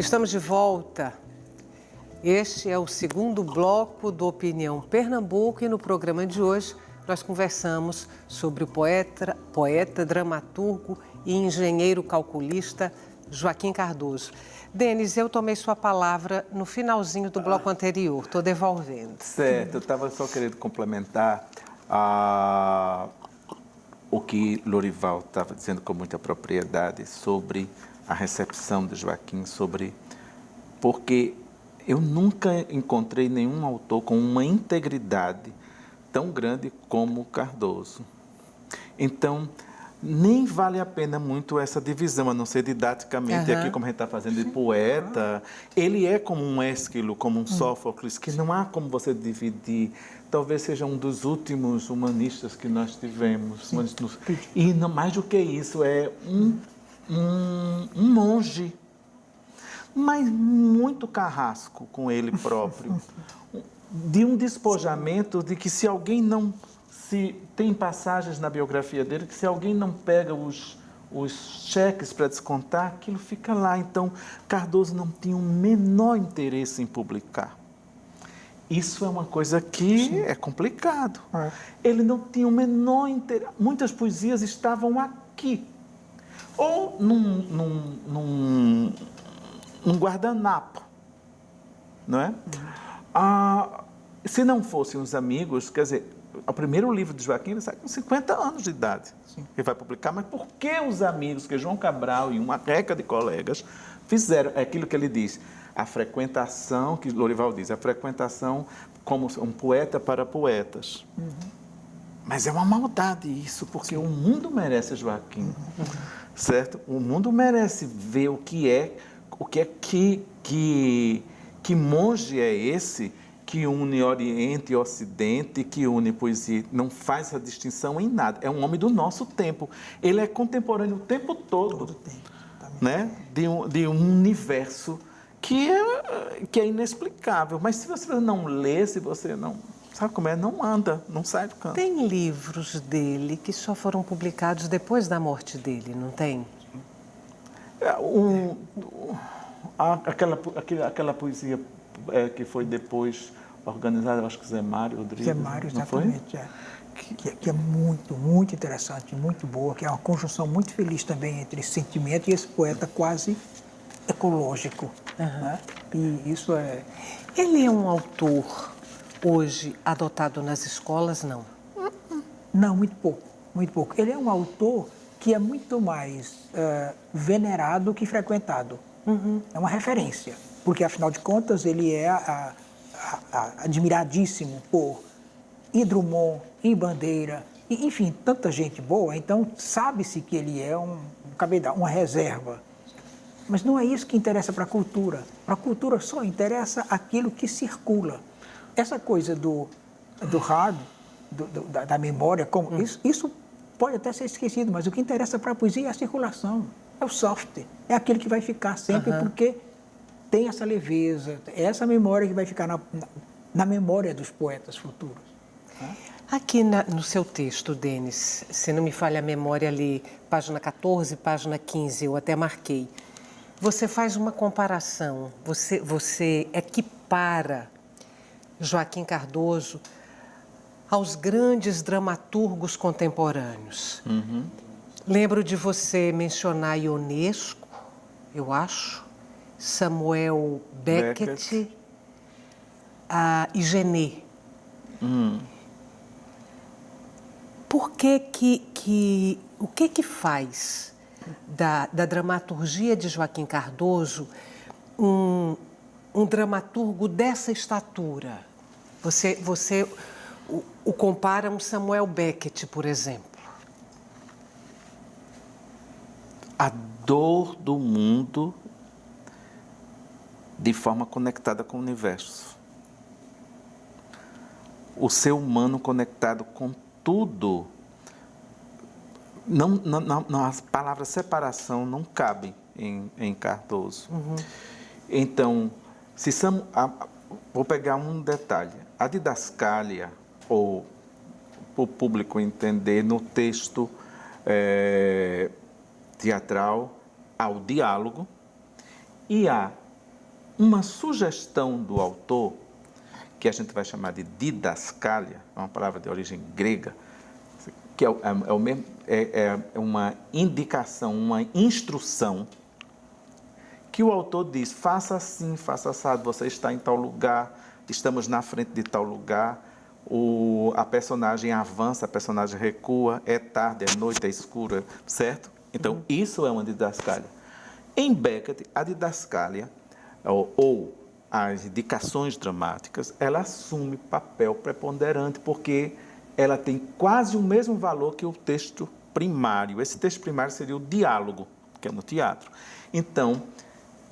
Estamos de volta. Este é o segundo bloco do Opinião Pernambuco e no programa de hoje nós conversamos sobre o poeta, dramaturgo e engenheiro calculista Joaquim Cardoso. Denis, eu tomei sua palavra no finalzinho do bloco anterior, estou devolvendo. Certo, eu estava só querendo complementar o que Lorival estava dizendo com muita propriedade sobre a recepção de Joaquim, porque eu nunca encontrei nenhum autor com uma integridade tão grande como Cardoso. Então, nem vale a pena muito essa divisão, a não ser didaticamente, aqui como a gente está fazendo de poeta. Ele é como um Ésquilo, como um Sófocles, que não há como você dividir. Talvez seja um dos últimos humanistas que nós tivemos. E não, mais do que isso, é um monge, mas muito carrasco com ele próprio, de um despojamento de que se alguém não... Tem passagens na biografia dele que se alguém não pega os cheques para descontar, aquilo fica lá. Então, Cardoso não tinha o menor interesse em publicar. Isso é uma coisa que é complicado. Ele não tinha o menor interesse. Muitas poesias estavam aqui, ou num guardanapo, não é? Se não fossem os amigos, quer dizer, o primeiro livro de Joaquim ele sai com 50 anos de idade. Ele vai publicar, mas por que os amigos, que João Cabral e uma réca de colegas, fizeram aquilo que ele diz, a frequentação, que Lorival diz, a frequentação como um poeta para poetas. Mas é uma maldade isso, porque o mundo merece Joaquim, certo? O mundo merece ver o que monge é esse que une Oriente e Ocidente, que une poesia, não faz essa distinção em nada. É um homem do nosso tempo. Ele é contemporâneo o tempo todo, né? de um universo que é inexplicável. Mas se você não lê, se você não... Sabe como é? Não anda, não sai do canto. Tem livros dele que só foram publicados depois da morte dele, não tem? Aquela poesia que foi depois organizada, acho que Zé Mário Rodrigues. Zé Mário, exatamente. Que é muito, muito interessante, muito boa, que é uma conjunção muito feliz também entre esse sentimento e esse poeta quase ecológico. Né? E isso é... Ele é um autor hoje adotado nas escolas, não? Não, muito pouco, muito pouco. Ele é um autor que é muito mais venerado que frequentado. É uma referência, porque afinal de contas ele é admiradíssimo por Drummond, Bandeira, e, enfim, tanta gente boa, então sabe-se que ele é uma reserva. Mas não é isso que interessa para a cultura. Para a cultura só interessa aquilo que circula. Essa coisa do hard, da memória, isso pode até ser esquecido, mas o que interessa para a poesia é a circulação, é o soft, é aquele que vai ficar sempre, porque tem essa leveza, é essa memória que vai ficar na memória dos poetas futuros. Aqui no seu texto, Denis, se não me falha a memória ali, página 14, página 15, eu até marquei, você faz uma comparação, você equipara Joaquim Cardoso aos grandes dramaturgos contemporâneos. Lembro de você mencionar Ionesco, eu acho, Samuel Beckett e Genet. Por o que faz da dramaturgia de Joaquim Cardoso um dramaturgo dessa estatura? Você o compara a um Samuel Beckett, por exemplo. A dor do mundo de forma conectada com o universo. O ser humano conectado com tudo. As palavras separação não cabem em Cardoso. Então, vou pegar um detalhe. A didascália, ou para o público entender, no texto teatral, há o diálogo e há uma sugestão do autor, que a gente vai chamar de didascália, é uma palavra de origem grega, que é uma indicação, uma instrução, que o autor diz, faça assim, faça assado, você está em tal lugar, estamos na frente de tal lugar, a personagem avança, a personagem recua, é tarde, é noite, é escura, certo? Então, isso é uma didascália. Em Beckett, a didascália, ou as indicações dramáticas, ela assume papel preponderante, porque ela tem quase o mesmo valor que o texto primário. Esse texto primário seria o diálogo, que é no teatro. Então,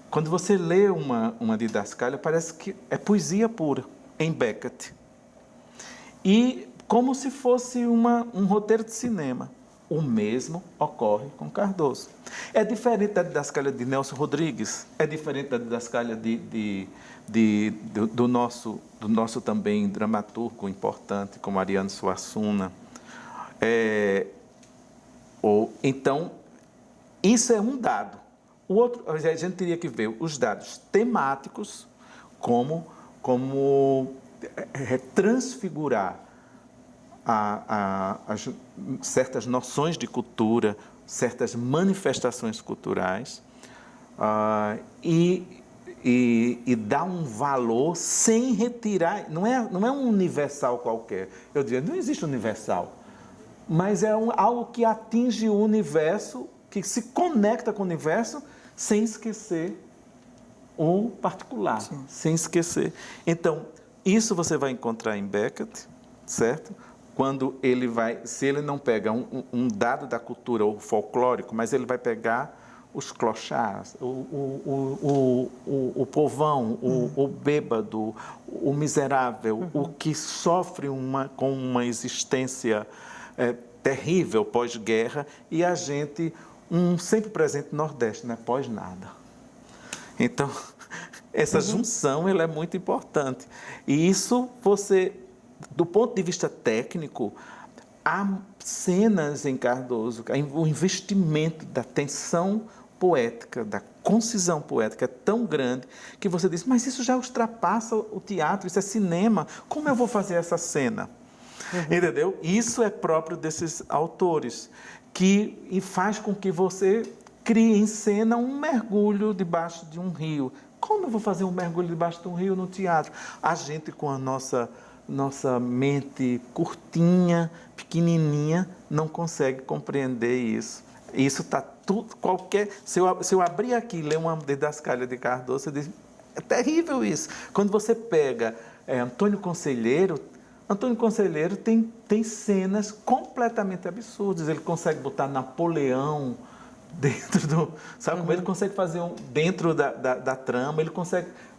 quando você lê uma didascália, parece que é poesia pura, em Beckett. E como se fosse um roteiro de cinema. O mesmo ocorre com Cardoso. É diferente da didascália de Nelson Rodrigues, é diferente da didascália do nosso também dramaturgo importante, como Ariano Suassuna. Então, isso é um dado. O outro, a gente teria que ver os dados temáticos, como transfigurar as certas noções de cultura, certas manifestações culturais, e dar um valor sem retirar. Não é um universal qualquer. Eu diria, não existe universal, mas é algo que atinge o universo, que se conecta com o universo, sem esquecer o particular. Sim. Sem esquecer. Então, isso você vai encontrar em Beckett, certo? Quando ele vai, se ele não pega um dado da cultura, ou folclórico, mas ele vai pegar os clochards, o povão, o bêbado, o miserável, o que sofre com uma existência terrível pós-guerra, e a gente, sempre presente no Nordeste, né? Pós-nada. Então, essa junção ela é muito importante. E isso você... Do ponto de vista técnico, há cenas em Cardoso, o investimento da tensão poética, da concisão poética é tão grande que você diz, mas isso já ultrapassa o teatro, isso é cinema, como eu vou fazer essa cena? Entendeu? Isso é próprio desses autores, e faz com que você crie em cena um mergulho debaixo de um rio. Como eu vou fazer um mergulho debaixo de um rio no teatro? A gente, com a nossa mente curtinha, pequenininha, não consegue compreender isso. Isso está tudo, se eu abrir aqui e ler uma didascália de Cardoso, você diz, é terrível isso. Quando você pega Antônio Conselheiro tem cenas completamente absurdas. Ele consegue botar Napoleão dentro do... Sabe como ele consegue fazer dentro da trama?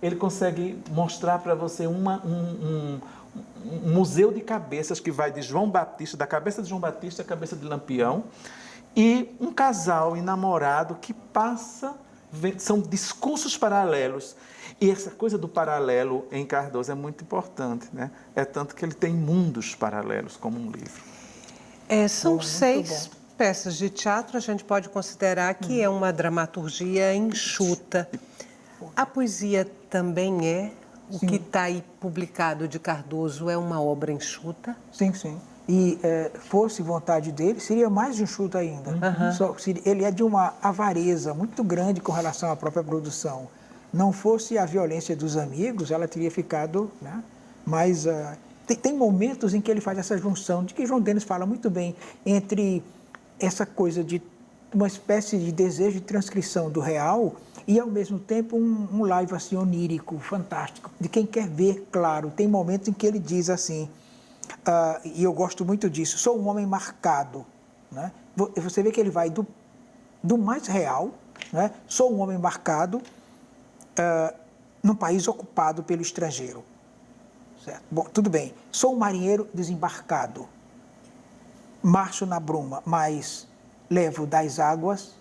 Ele consegue mostrar para você um museu de cabeças que vai de João Batista, da cabeça de João Batista à cabeça de Lampião, e um casal enamorado que passa, são discursos paralelos. E essa coisa do paralelo em Cardoso é muito importante, né? É tanto que ele tem mundos paralelos como um livro. São 6 peças de teatro, a gente pode considerar que é uma dramaturgia enxuta. A poesia também é? O que está aí publicado de Cardoso é uma obra enxuta? Sim, sim. E fosse vontade dele, seria mais enxuta ainda. Ele é de uma avareza muito grande com relação à própria produção. Não fosse a violência dos amigos, ela teria ficado... Né? Mas tem momentos em que ele faz essa junção, de que João Denis fala muito bem, entre essa coisa de uma espécie de desejo de transcrição do real e, ao mesmo tempo, um live assim, onírico, fantástico, de quem quer ver claro. Tem momentos em que ele diz assim, e eu gosto muito disso, sou um homem marcado. Né? Você vê que ele vai do mais real, né? Sou um homem marcado num país ocupado pelo estrangeiro. Certo? Bom, tudo bem. Sou um marinheiro desembarcado. Marcho na bruma, mas levo das águas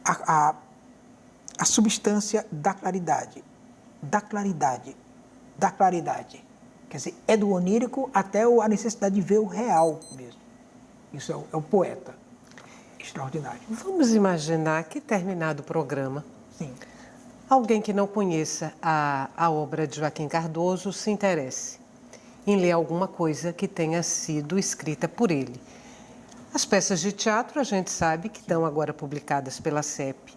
a substância da claridade. Da claridade. Da claridade. Quer dizer, é do onírico até a necessidade de ver o real mesmo. Isso é o poeta. Extraordinário. Vamos imaginar que, terminado o programa, sim, alguém que não conheça a obra de Joaquim Cardoso se interesse em ler alguma coisa que tenha sido escrita por ele. As peças de teatro a gente sabe que estão agora publicadas pela CEP.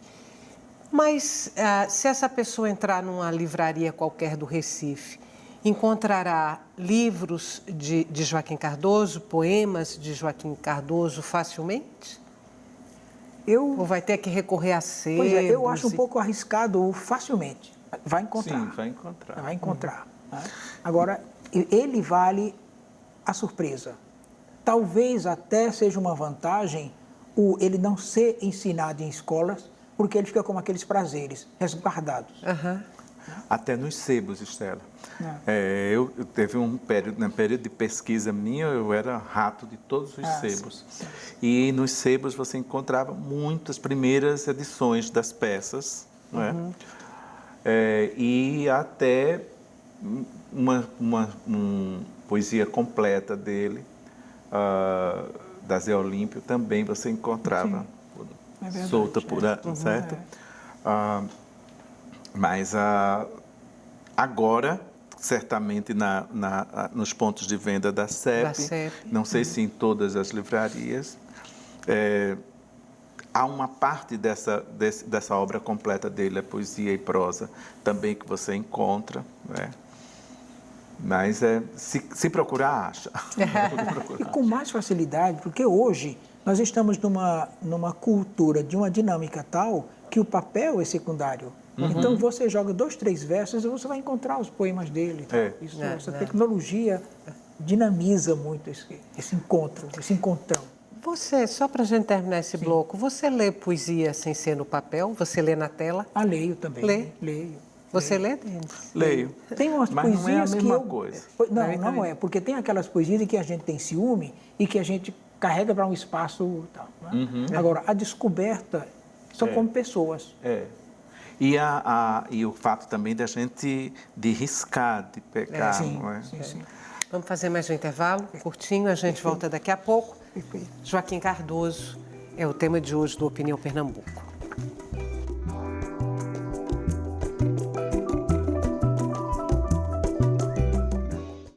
Mas se essa pessoa entrar numa livraria qualquer do Recife, encontrará livros de Joaquim Cardoso, poemas de Joaquim Cardoso facilmente? Ou vai ter que recorrer a sebos? Pois é, eu acho um pouco arriscado facilmente. Vai encontrar. Sim, vai encontrar. Vai encontrar. Né? Agora, ele vale a surpresa. Talvez até seja uma vantagem ele não ser ensinado em escolas, porque ele fica com aqueles prazeres resguardados. Uhum. Até nos sebos, Estela. Eu teve um período de pesquisa minha, eu era rato de todos os sebos. Sim. E nos sebos você encontrava muitas primeiras edições das peças, não é? E até uma poesia completa dele, da Zé Olímpio, também você encontrava solta por aí, certo? Mas agora, certamente nos pontos de venda da CEP, não sei se em todas as livrarias, há uma parte dessa obra completa dele, a poesia e prosa, também que você encontra, né? Mas se procurar, acha. E com mais facilidade, porque hoje nós estamos numa cultura de uma dinâmica tal que o papel é secundário. Então você joga 2, 3 versos e você vai encontrar os poemas dele. Essa tecnologia dinamiza muito esse encontro, esse encontrão. Você, só para a gente terminar esse bloco, você lê poesia sem ser no papel? Você lê na tela? Leio também. Leio. Você lê, Denis? Leio. Tem umas mas poesias não é a mesma que coisa. Não é, porque tem aquelas poesias em que a gente tem ciúme e que a gente carrega para um espaço tal. Né? Agora, a descoberta são como pessoas. E o fato também da gente de riscar, de pegar. Sim. Vamos fazer mais um intervalo curtinho, a gente volta daqui a pouco. Joaquim Cardoso é o tema de hoje do Opinião Pernambuco.